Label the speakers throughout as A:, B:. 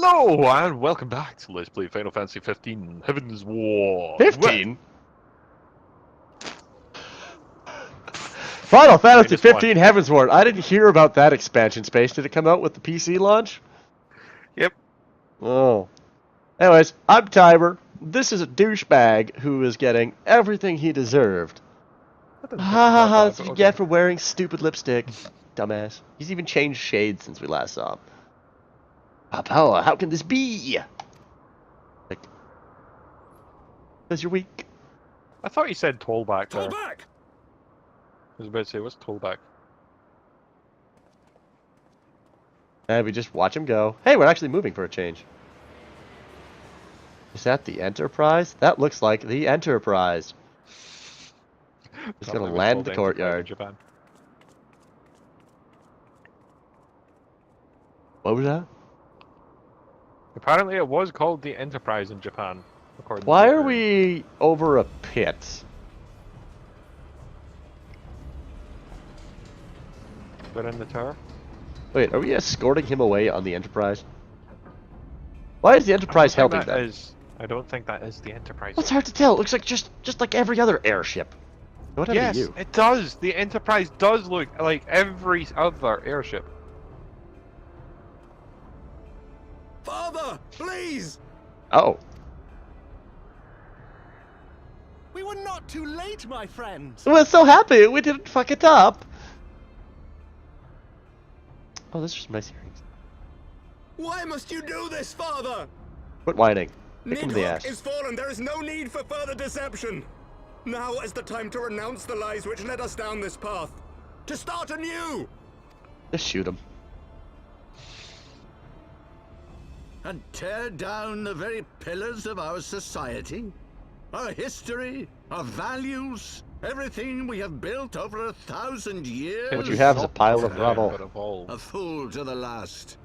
A: Hello and welcome back to Let's Play Final Fantasy 15 Heavensward.
B: 15? Final Fantasy 15 Heavensward. I didn't hear about that expansion space. Did it come out with the PC launch?
A: Yep.
B: Oh. Anyways, I'm Tiber. This is a douchebag who is getting everything he deserved. Ha ha ha, that's what you get for wearing stupid lipstick. Dumbass. He's even changed shades since we last saw him. Papa, how can this be? Like, because you're weak.
A: I thought you said tollback there.
C: Tollback!
A: I was about to say, what's tollback?
B: And we just watch him go. Hey, we're actually moving for a change. Is that the Enterprise? That looks like the Enterprise. It's gonna land in the courtyard.
A: Japan.
B: What was that?
A: Apparently it was called the Enterprise in Japan. According
B: Why
A: to
B: are we over a pit?
A: But in the tower?
B: Wait, are we escorting him away on the Enterprise? Why is the Enterprise helping them?
A: I don't think that is the Enterprise.
B: Well, it's hard to tell. It looks like just like every other airship. What happened to you?
A: It does. The Enterprise does look like every other airship.
C: Father, please!
B: Oh.
C: We were not too late, my friends!
B: We're so happy we didn't fuck it up. Oh, this is my earrings.
C: Why must you do this, Father?
B: Quit whining. Kick him in the ass.
C: Nidhogg is fallen. There is no need for further deception. Now is the time to renounce the lies which led us down this path. To start anew!
B: Just shoot him.
D: And tear down the very pillars of our society, our history, our values, everything we have built over 1,000 years.
B: What you have is a pile of rubble.
D: A fool to the last.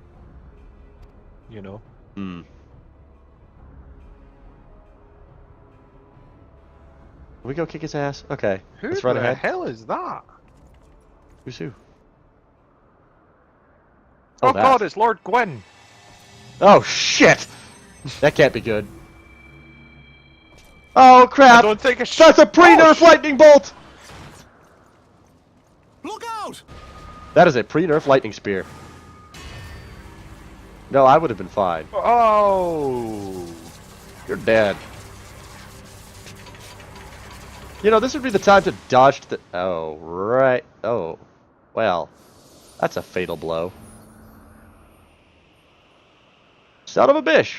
A: You know.
B: Hmm. Can we go kick his ass? Okay. Let's run ahead.
A: Who the hell is that?
B: Who's who?
A: Oh god, it's Lord Gwyn!
B: Oh shit! That can't be good. Oh crap!
A: I don't think it's
B: That's a pre-nerf lightning bolt!
C: Look out!
B: That is a pre-nerf lightning spear. No, I would have been fine.
A: Oh!
B: You're dead. You know, this would be the time to dodge the... Oh, right. Oh. Well. That's a fatal blow. Son of a bitch.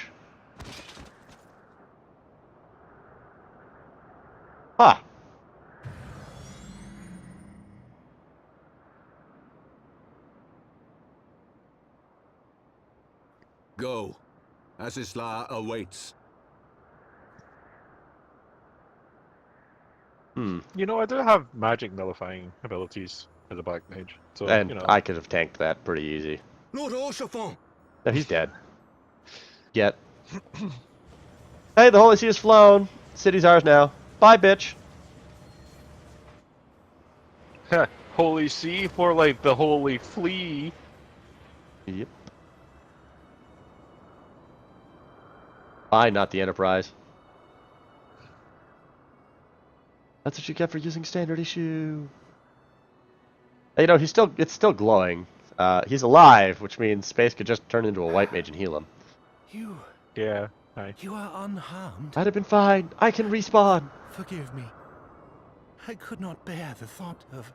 B: Ha.
D: Go. Asisla awaits.
A: You know, I do have magic nullifying abilities as a black mage. So,
B: And
A: you know.
B: I could have tanked that pretty easy.
C: Lord Orchefon!
B: No, he's dead. Yet. Hey, the Holy See has flown. City's ours now. Bye, bitch.
A: Holy Sea, more like the Holy Flea.
B: Yep. Bye, not the Enterprise. That's what you get for using standard issue. You know, it's still glowing. He's alive, which means Space could just turn into a white mage and heal him.
A: Yeah, hi.
C: You are unharmed.
B: I'd have been fine. I can respawn.
C: Forgive me. I could not bear the thought of...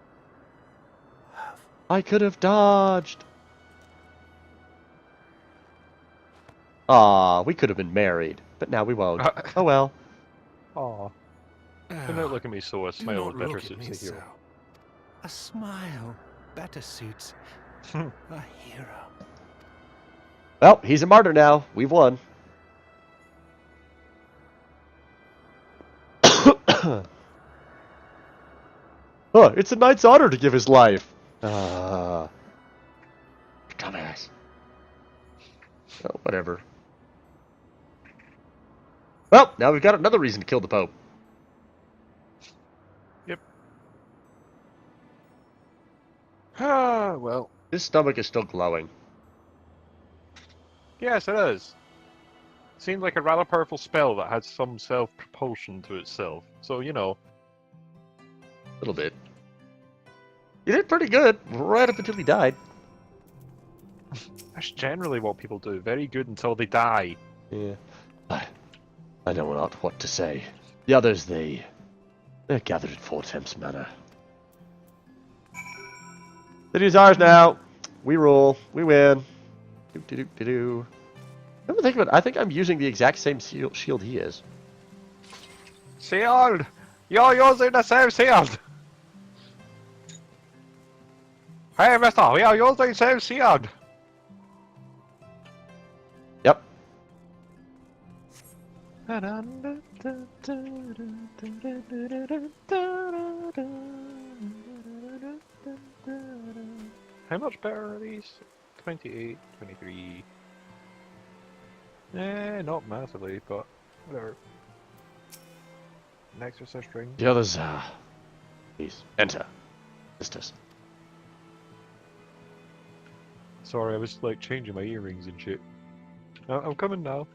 B: I could have dodged. Aw, we could have been married, but now we won't. Oh well.
A: Aw. Do not look at me so. A smile
C: not
A: better
C: look at
A: suits
C: me
A: the
C: so.
A: hero.
C: A smile better suits a hero.
B: Well, he's a martyr now. We've won. Oh, it's a knight's honor to give his life. Dumbass. Oh, whatever. Well, now we've got another reason to kill the Pope.
A: Yep. Ah, well.
B: His stomach is still glowing.
A: Yes, it is. Seemed like a rather powerful spell that had some self-propulsion to itself. So, you know.
B: A little bit. You did pretty good, right up until he died.
A: That's generally what people do. Very good until they die.
B: Yeah. I know not what to say. The others, they're gathered at Fort Temps Manor. City's ours now. We rule. We win. Do. Come to think of it, I think I'm using the exact same shield he is.
A: Shield! You're using the same shield! Hey, mister, we are using the same shield!
B: Yep.
A: How much better are these? 28, 23... not massively, but whatever. An exorcist ring.
B: The others, please, enter. Sisters.
A: Sorry, I was like changing my earrings and shit. I'm coming now.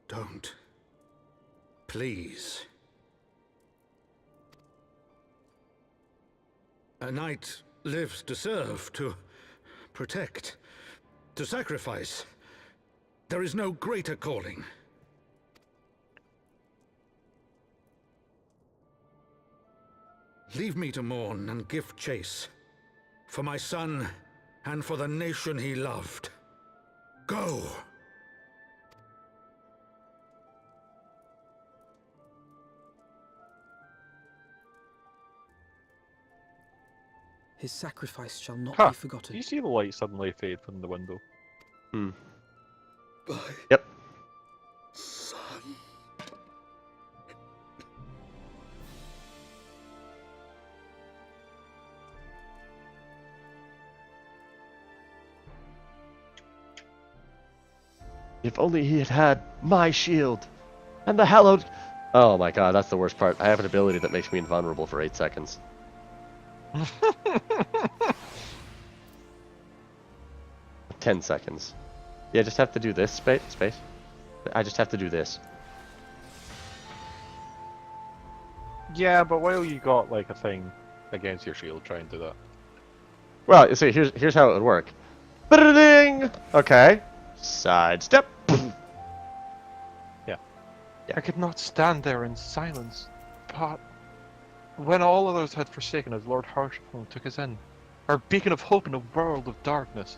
C: Don't. Please. A knight lives to serve, to protect, to sacrifice. There is no greater calling. Leave me to mourn and give chase. For my son, and for the nation he loved. Go!
E: His sacrifice shall not
A: Huh.
E: be forgotten.
A: You see the light suddenly fade from the window.
B: Hmm.
C: My
B: Yep.
C: son.
B: If only he had had my shield. And the hallowed... Oh my god, that's the worst part. I have an ability that makes me invulnerable for 8 seconds. 10 seconds. Yeah, I just have to do this, space. I just have to do this.
A: Yeah, but while you got like a thing against your shield, try and do that.
B: Well, you see, here's how it would work. Ba-da-ding! Okay. Sidestep.
A: Yeah. I could not stand there in silence, but when all others had forsaken us, Lord Harshapon took us in, our beacon of hope in a world of darkness.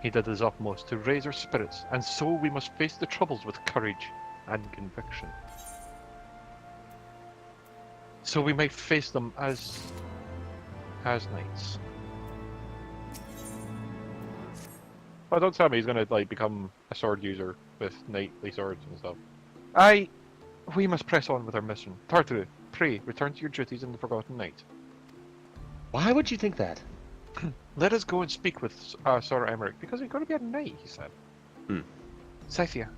A: He did his utmost to raise our spirits, and so we must face the troubles with courage and conviction. So we might face them as knights. Oh, don't tell me he's gonna like become a sword user with knightly swords and stuff. We must press on with our mission. Tartu, pray, return to your duties in the Forgotten Night.
B: Why would you think that?
A: Let us go and speak with Sir Emmerich, because he's going to be a knight, he said. Scythia,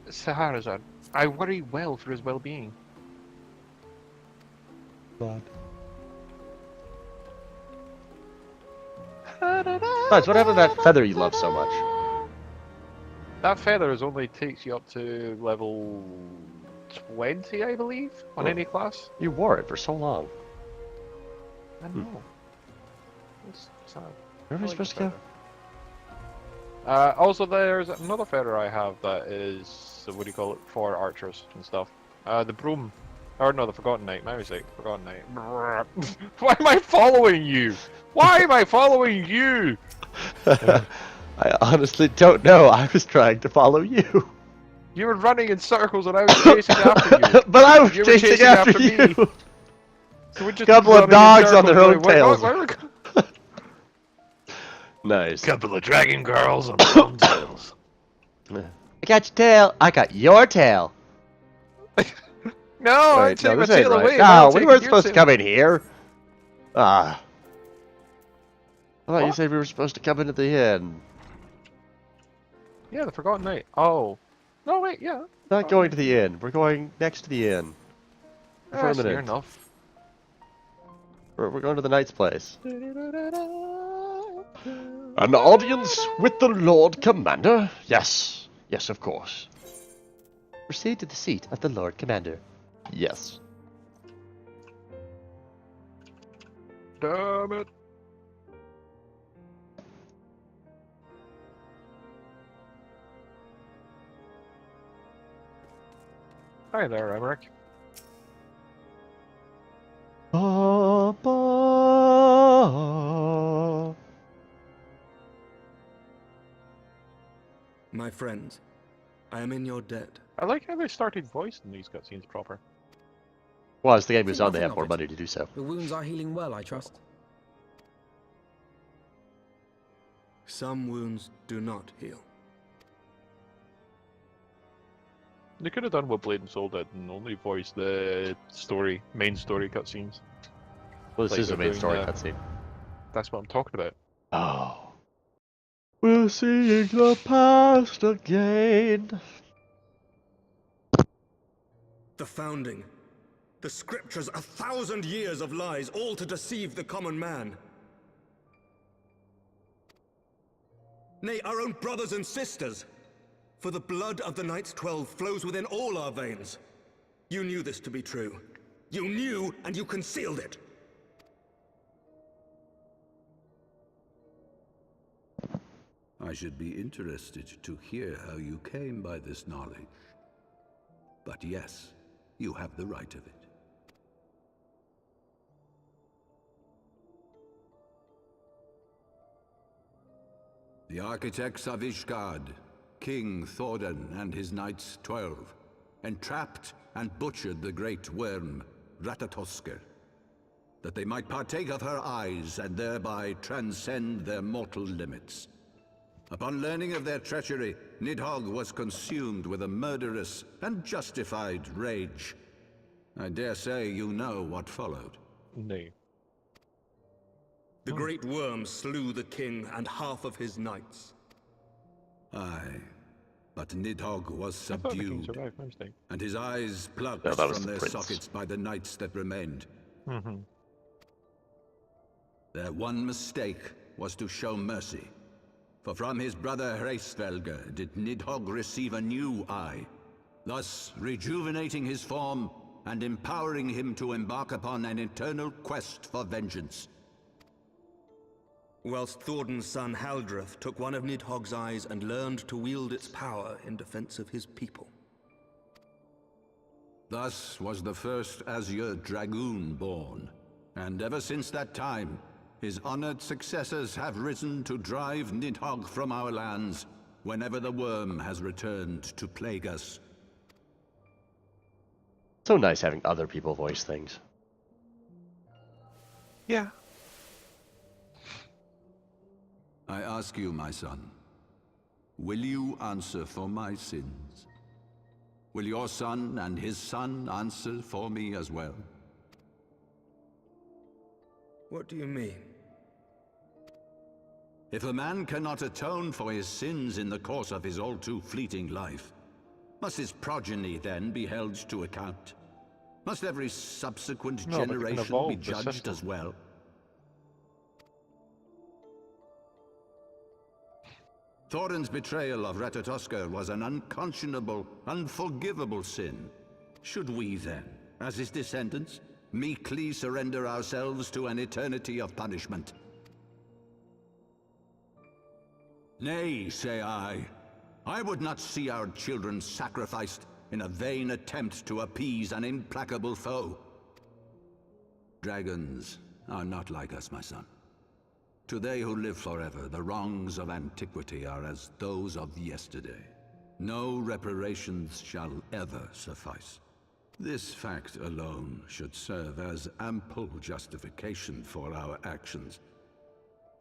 A: Saharazad, I worry well for his well-being.
B: God. Besides, what happened to that feather you love so much?
A: That feather only takes you up to level 20, I believe, on any class.
B: You wore it for so long.
A: I know. It's sad.
B: Where am I supposed to go?
A: Also, there's another feather I have that is, what do you call it, for archers and stuff. The broom. Or no, the Forgotten Knight. My mistake. Forgotten Knight. Why am I following you? Why am I following you?
B: I honestly don't know. I was trying to follow you.
A: You were running in circles and I was chasing after you.
B: But I was
A: You were
B: chasing after
A: me.
B: you.
A: So we just
B: Couple of
A: running in
B: dogs on their
A: circles
B: own
A: going,
B: tails.
A: Where are we
B: Nice.
A: Couple of dragon girls on their own tails.
B: I got your tail. I got your tail.
A: No, I'm
B: Wait,
A: taking
B: no,
A: my
B: this ain't
A: tail
B: right.
A: away.
B: No, we weren't supposed to come in here. Ah. I thought you
A: What?
B: said we were supposed to come into the inn.
A: Yeah, the Forgotten Knight. Oh. No, wait, yeah.
B: Not going to the inn. We're going next to the inn. For a
A: That's near
B: minute.
A: enough.
B: We're going to the knight's place. An audience with the Lord Commander? Yes. Yes, of course. Proceed to the seat of the Lord Commander. Yes.
A: Damn it. Hi there, Emmerich.
B: Ba, ba.
C: My friends, I am in your debt.
A: I like how they started voicing these cutscenes proper.
B: Well, as the game goes
E: Think
B: on, they
E: nothing
B: have
E: of
B: more
E: it.
B: money to do so.
E: The wounds are healing well, I trust.
C: Some wounds do not heal.
A: They could have done what Blade and Soul did and only voiced the main story cutscenes.
B: Well, this
A: Like
B: is a
A: they're
B: main
A: doing
B: story
A: the-
B: cutscene.
A: That's what I'm talking about.
B: Oh. We're seeing the past again.
C: The founding. The scriptures, 1,000 years of lies, all to deceive the common man. Nay, our own brothers and sisters. For the blood of the Knights 12 flows within all our veins. You knew this to be true. You knew, and you concealed it.
D: I should be interested to hear how you came by this knowledge. But yes, you have the right of it. The architects of Ishgard, King Thordan and his Knights 12, entrapped and butchered the great worm, Ratatoskr, that they might partake of her eyes and thereby transcend their mortal limits. Upon learning of their treachery, Nidhogg was consumed with a murderous and justified rage. I dare say you know what followed.
A: Nay.
C: The great worm slew the king and half of his knights.
D: Aye, but Nidhogg was
A: I thought the king
D: subdued,
A: survived, my mistake.
D: and his eyes plucked
B: No, that was
D: from
B: the
D: their
B: prince.
D: sockets by the knights that remained.
A: Mm-hmm.
D: Their one mistake was to show mercy. For from his brother Hreysvelgr did Nidhogg receive a new eye, thus rejuvenating his form and empowering him to embark upon an eternal quest for vengeance.
C: Whilst Thordan's son Haldreth took one of Nidhogg's eyes and learned to wield its power in defense of his people.
D: Thus was the first Azure Dragoon born, and ever since that time, his honored successors have risen to drive Nidhogg from our lands whenever the worm has returned to plague us.
B: So nice having other people voice things.
A: Yeah.
D: I ask you, my son, will you answer for my sins? Will your son and his son answer for me as well?
C: What do you mean?
D: If a man cannot atone for his sins in the course of his all too fleeting life, must his progeny then be held to account? Must every subsequent
A: No, but they can
D: generation
A: evolve
D: be
A: the
D: judged
A: system.
D: as well? Thorin's betrayal of Ratatoskr was an unconscionable, unforgivable sin. Should we then, as his descendants, meekly surrender ourselves to an eternity of punishment? Nay, say I. I would not see our children sacrificed in a vain attempt to appease an implacable foe. Dragons are not like us, my son. To they who live forever, the wrongs of antiquity are as those of yesterday. No reparations shall ever suffice. This fact alone should serve as ample justification for our actions.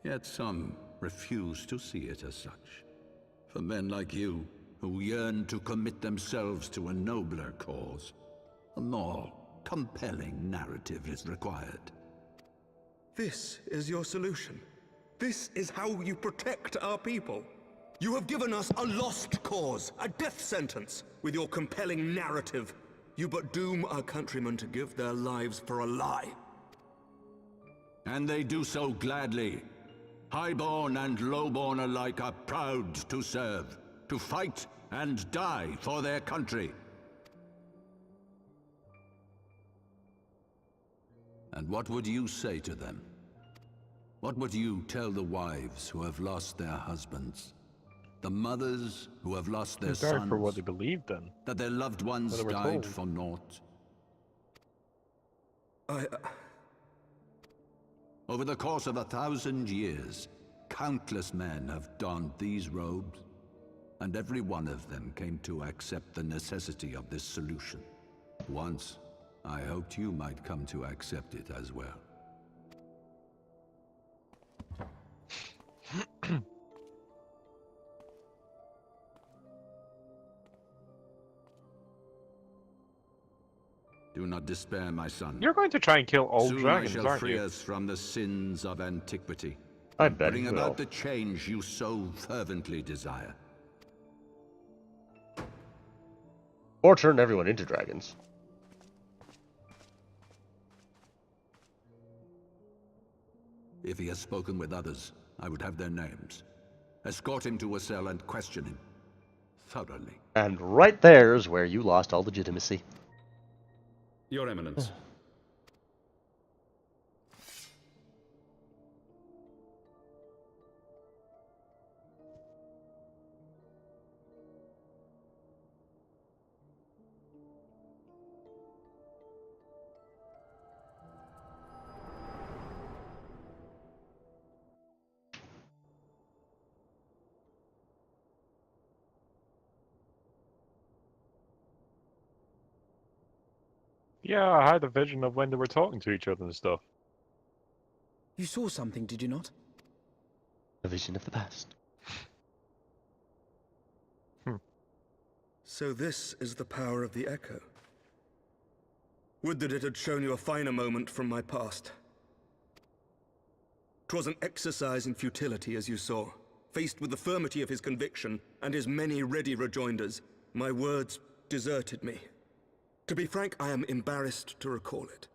D: Yet some refuse to see it as such. For men like you, who yearn to commit themselves to a nobler cause, a more compelling narrative is required.
C: This is your solution. This is how you protect our people. You have given us a lost cause, a death sentence. With your compelling narrative, you but doom our countrymen to give their lives for a lie.
D: And they do so gladly. Highborn and lowborn alike are proud to serve, to fight and die for their country. And what would you say to them? What would you tell the wives who have lost their husbands? The mothers who have lost their
A: They died
D: sons?
A: for what they believed in.
D: That their loved ones
A: What they were
D: died
A: told.
D: for naught? Over the course of 1,000 years, countless men have donned these robes, and every one of them came to accept the necessity of this solution. Once, I hoped you might come to accept it as well. Do not despair, my son.
A: You're going to try and kill all
D: Soon
A: dragons,
D: I shall
A: aren't
D: free
A: you?
D: us from the sins of antiquity.
B: I bet
D: Bring
B: he
D: about
B: will.
D: the change you so fervently desire.
B: Or turn everyone into dragons.
D: If he has spoken with others, I would have their names. Escort him to a cell and question him thoroughly.
B: And right there's where you lost all legitimacy.
F: Your Eminence.
A: Yeah, I had a vision of when they were talking to each other and stuff.
E: You saw something, did you not?
B: A vision of the past.
C: So this is the power of the Echo. Would that it had shown you a finer moment from my past. 'Twas an exercise in futility, as you saw. Faced with the firmity of his conviction and his many ready rejoinders, my words deserted me. To be frank, I am embarrassed to recall it.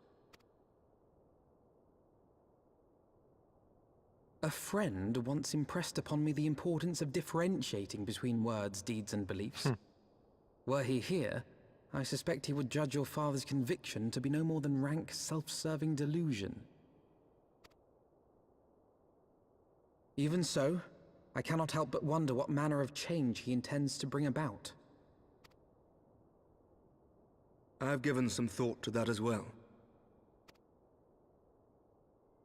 E: A friend once impressed upon me the importance of differentiating between words, deeds, and beliefs. Were he here, I suspect he would judge your father's conviction to be no more than rank, self-serving delusion. Even so, I cannot help but wonder what manner of change he intends to bring about.
C: I've given some thought to that as well.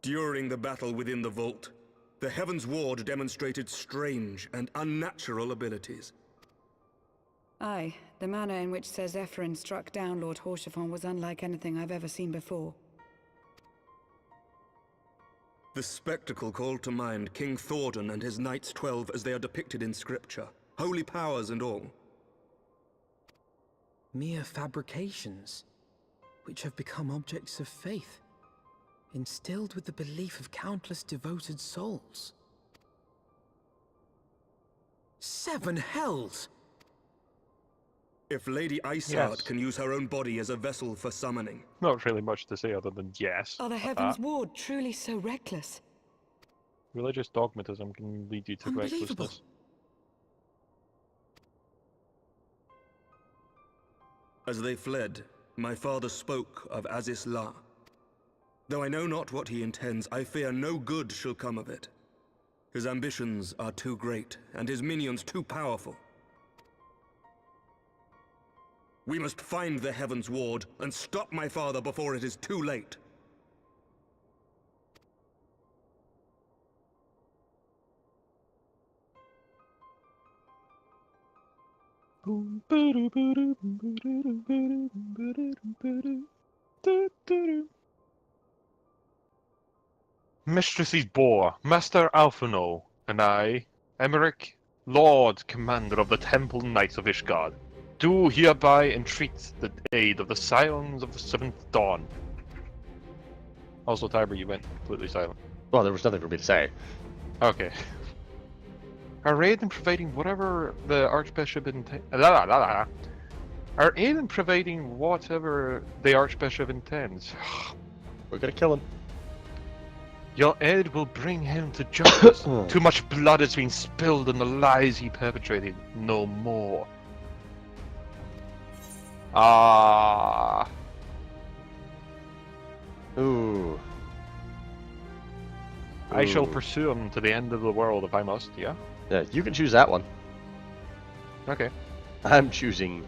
C: During the battle within the vault, the Heavensward demonstrated strange and unnatural abilities.
G: Aye, the manner in which Sir Zephyrin struck down Lord Haurchefant was unlike anything I've ever seen before.
C: The spectacle called to mind King Thordan and his Knights 12 as they are depicted in scripture, holy powers and all.
E: Mere fabrications, which have become objects of faith, instilled with the belief of countless devoted souls. 7 hells!
C: If Lady Iceheart
A: Yes.
C: can use her own body as a vessel for summoning,
A: Not really much to say other than yes.
G: Are the Heavensward truly so reckless?
A: Religious dogmatism can lead you to
E: Unbelievable.
A: recklessness.
C: as they fled, my father spoke of Aziz La. Though I know not what he intends, I fear no good shall come of it. His ambitions are too great, and his minions too powerful. We must find the Heavensward and stop my father before it is too late.
A: Mistress Boar, Master Alphino, and I, Emmerich, Lord Commander of the Temple Knights of Ishgard, do hereby entreat the aid of the Scions of the Seventh Dawn. Also, Tiber, you went completely silent.
B: Well, there was nothing for me to say.
A: Okay. Our aid in providing whatever the Archbishop intends. Our aid in providing whatever the Archbishop intends.
B: We're gonna kill him.
A: Your aid will bring him to justice. Too much blood has been spilled and the lies he perpetrated. No more. Ah.
B: Ooh.
A: I shall
B: Ooh.
A: pursue him to the end of the world if I must, yeah?
B: Yeah, you can choose that one.
A: Okay.
B: I'm choosing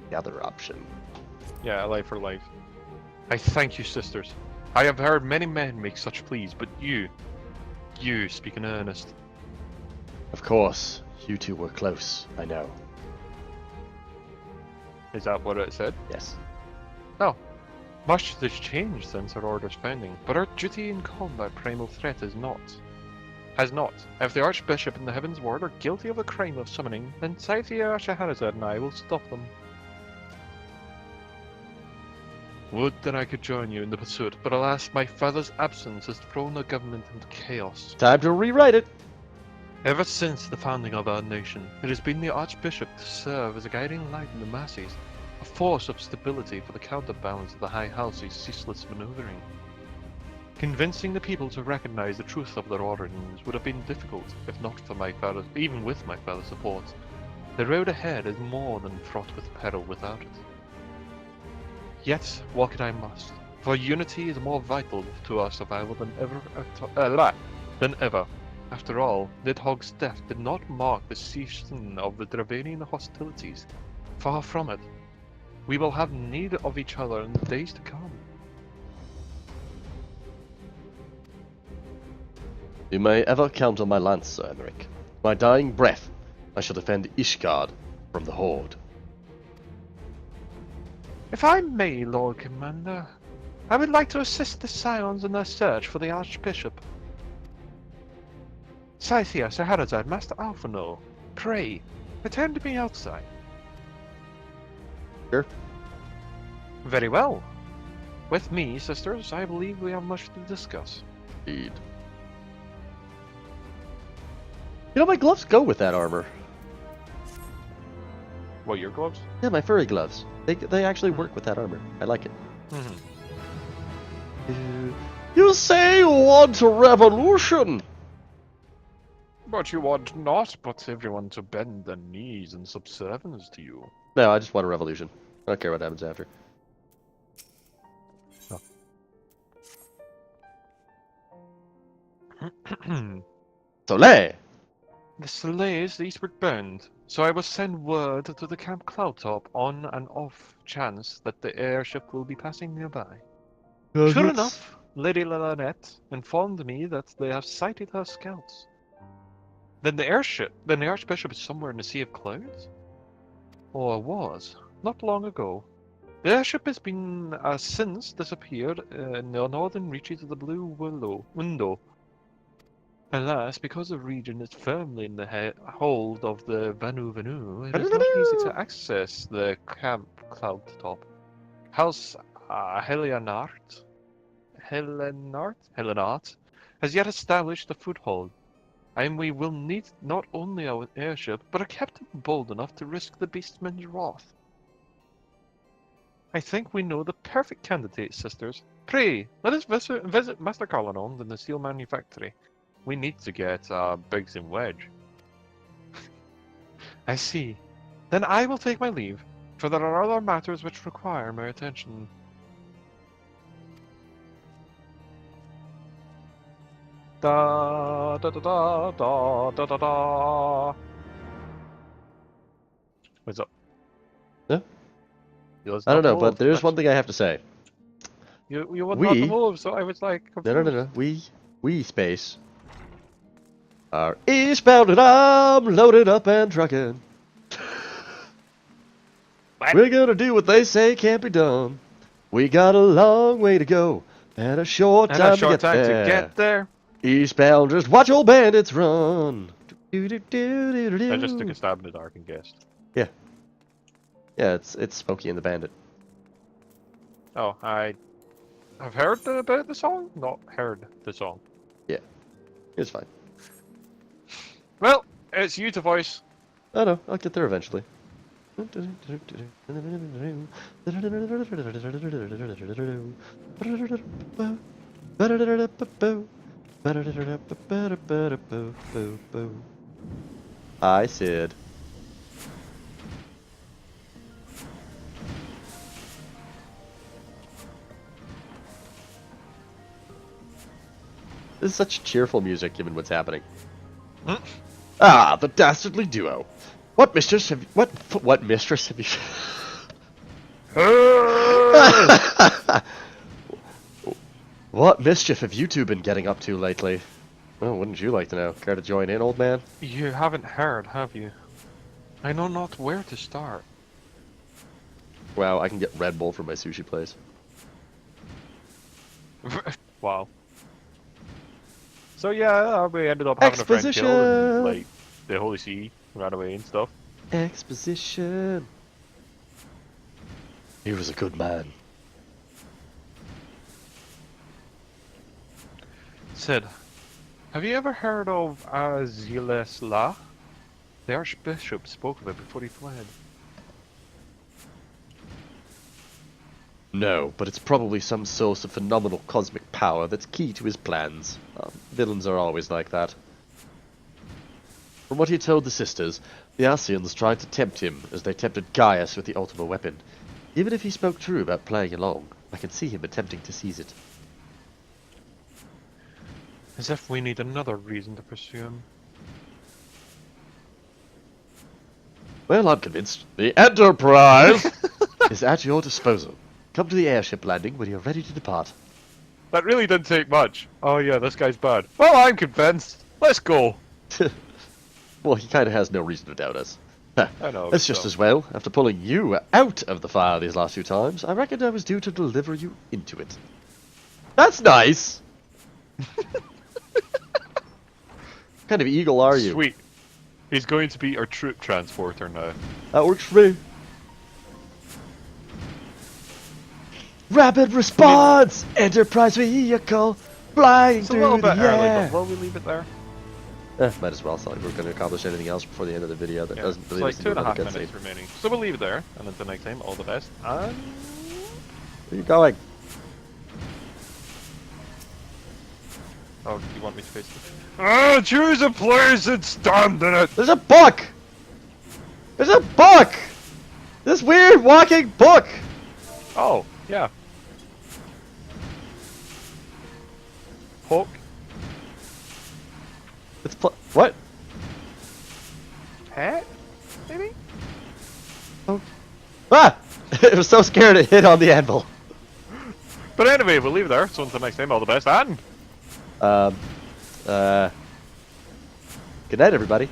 B: the other option.
A: Yeah, life for life. I thank you, sisters. I have heard many men make such pleas, but you speak in earnest.
B: Of course, you two were close, I know.
A: Is that what it said?
B: Yes.
A: No. Much has changed since our order's founding, but our duty in combat primal threat is not. Has not. If the Archbishop and the Heavensward are guilty of the crime of summoning, then Scythia, Scheherazade and I will stop them. Would that I could join you in the pursuit, but alas, my father's absence has thrown the government into chaos.
B: Time to rewrite it.
A: Ever since the founding of our nation, it has been the Archbishop to serve as a guiding light in the masses, a force of stability for the counterbalance of the High House's ceaseless maneuvering. Convincing the people to recognize the truth of their origins would have been difficult, if not for my father's, even with my father's support. The road ahead is more than fraught with peril without it. Yet, walk it I must, for unity is more vital to our survival than ever. After all, Nidhogg's death did not mark the ceasing of the Dravanian hostilities. Far from it. We will have need of each other in the days to come.
B: You may ever count on my lance, Sir Emmerich. My dying breath, I shall defend Ishgard from the Horde.
A: If I may, Lord Commander, I would like to assist the Scions in their search for the Archbishop. Scythia, Scheherazade, Master Alphino, pray, return to me outside.
B: Sure.
A: Very well. With me, sisters, I believe we have much to discuss.
B: Indeed. You know, my gloves go with that armor.
A: What, your gloves?
B: Yeah, my furry gloves. They actually work with that armor. I like it. You say you want a revolution?
A: But you want not but everyone to bend their knees in subservience to you.
B: No, I just want a revolution. I don't care what happens after. Soleil!
A: The sleigh is eastward bound, so I will send word to the Camp Cloudtop on an off chance that the airship will be passing nearby. Sure enough, Lady Lynette informed me that they have sighted her scouts. Then the Archbishop is somewhere in the Sea of Clouds? Or was, not long ago. The airship has been since disappeared in the northern reaches of the Blue Window. Alas, because the region is firmly in the hold of the Vanu, it is not easy to access the Camp Cloudtop. House Helenart has yet established a foothold, and we will need not only our airship, but a captain bold enough to risk the beastman's wrath. I think we know the perfect candidate, sisters. Pray, let us visit Master Colonel in the seal manufactory. We need to get Biggs and Wedge. I see. Then I will take my leave, for there are other matters which require my attention. Da da da da da da da da. What's up?
B: Yeah?
A: You
B: I don't know,
A: move,
B: but there's one thing I have to say.
A: You would not move, so I was like confused.
B: No. We space are eastbound and I'm loaded up and trucking. We're gonna do what they say can't be done. We got a long way to go and a short time to get there. Eastbound, just watch old bandits run.
A: I just took a stab in the dark and guessed.
B: Yeah. Yeah, it's Smokey and the Bandit.
A: Oh, I have heard about the song? Not heard the song.
B: Yeah. It's fine.
A: Well, It's you to voice.
B: Oh no, I'll get there eventually. Hi, Sid. This is such cheerful music given what's happening. Ah, the dastardly duo. What mistress have what mistress have you What mischief have you two been getting up to lately? Well, wouldn't you like to know? Care to join in, old man?
A: You haven't heard, have you? I know not where to start.
B: Wow, I can get Red Bull from my sushi place.
A: Wow. So yeah, we ended up having a friend killed and like the Holy See ran away and stuff.
B: Exposition. He was a good man.
A: Sid, have you ever heard of Azilesla? The Archbishop spoke of it before he fled.
B: No, but it's probably some source of phenomenal cosmic power that's key to his plans. Villains are always like that. From what he told the sisters, the Ascians tried to tempt him as they tempted Gaius with the Ultima weapon. Even if he spoke true about playing along, I can see him attempting to seize it.
A: As if we need another reason to pursue him.
B: Well, I'm convinced. The Enterprise is at your disposal. Come to the airship landing when you're ready to depart.
A: That really didn't take much. Oh yeah, this guy's bad. Well, I'm convinced. Let's go.
B: Well, he kind of has no reason to doubt us.
A: I know.
B: That's just as well. After pulling you out of the fire these last 2 times, I reckoned I was due to deliver you into it. That's nice! What kind of eagle are you?
A: Sweet. He's going to be our troop transporter now.
B: That works for me. Rapid response! Enterprise vehicle flying
A: It's a
B: through
A: little
B: the
A: bit early,
B: air.
A: but will we leave it there?
B: Might as well. It's not like we're going to accomplish anything else before the end of the video that
A: Yeah,
B: doesn't
A: it's
B: really
A: like
B: listen to
A: 2.5
B: another
A: minutes
B: cutscene.
A: remaining. So we'll leave it there, and until next time, all the best. And
B: Where are you going?
A: oh, you want me to face it? Ah, choose a place and stand in it.
B: There's a book! There's a book! This weird walking book!
A: Oh, yeah. Poke.
B: It's what?
A: Pet? Maybe?
B: Oh. Ah! It was so scared it hit on the anvil.
A: But anyway, we'll leave it there. So until next time, all the best, and
B: Good night, everybody.